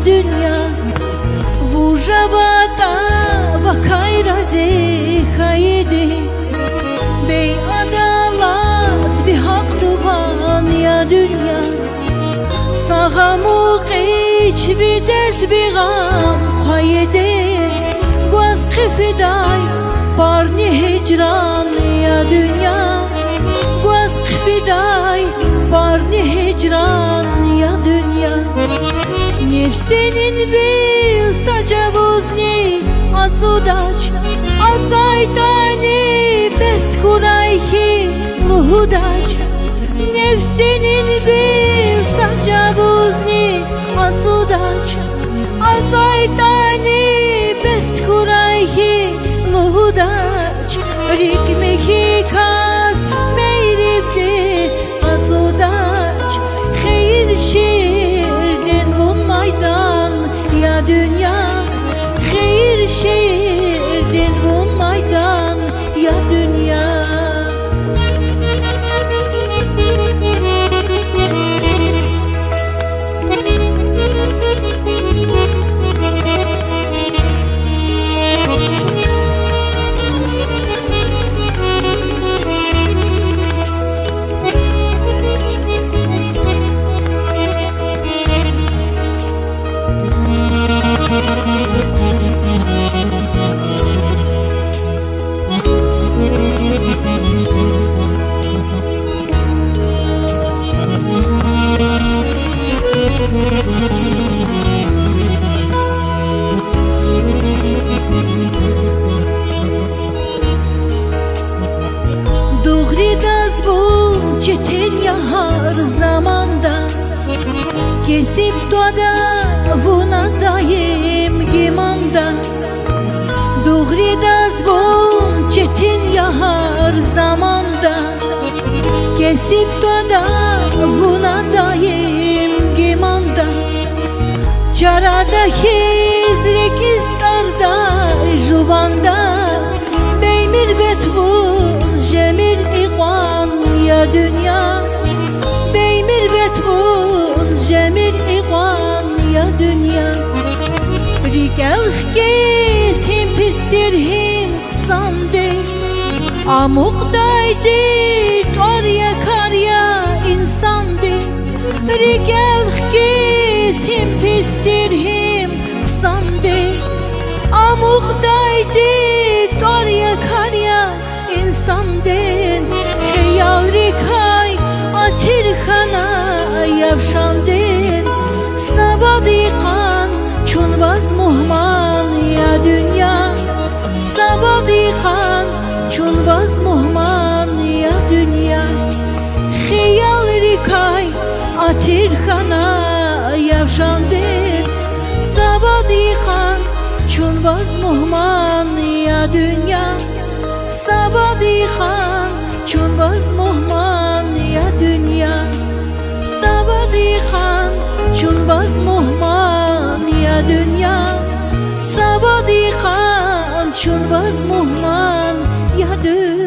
dünya. Vujabata vakay raze haydi, bey adalat bir hak tuban ya dünya. Sağamuk iç bir dert bir gam haydi, guaz kıfiday parni hicran ya dünya. Guaz kıfiday parni hicran ya dünya. Nefsinin bil sacavuzni atsudaç, atsaytani beskurayhi luhudaç. Nefsinin bil sacavuzni atsudaç, atsaytani beskurayhi luhudaç. Rikmehi kas meyribdi atsudaç, khayr şirdin bun maydan ya dünya. Khayr şirdin bun maydan ya dünya. Doğridaz bu çetin ya her zamanda, kesip doda vuna dayım gimanda. Doğridaz bu çetin ya her zamanda, kesip doda vuna dayım gimanda. Çarada hizrekistarda juvanda, beymir betvun jemil iqan ya dünya. Beymir betvun jemil iqan ya dünya. Rikelh kesim pistirhim ksamde, amuk daydi karya karya insande. Rikelh kesim pistirhim ksamde, amuk daydi karya karya insanden. Khayal rikay atir khana yavşanden, sabadiqan çun vaz muhman ya dünya. Sabadiqan çun vaz muhman ya dünya. Khayal rikay atir khana yavşanden, sabadiqan çun vaz muhman ya dünya. Sabadiqan çun vaz muhman ya dünya. Sabadiqan çun vaz muhman ya dünya. Sabadiqan çun vaz muhman ya dünya.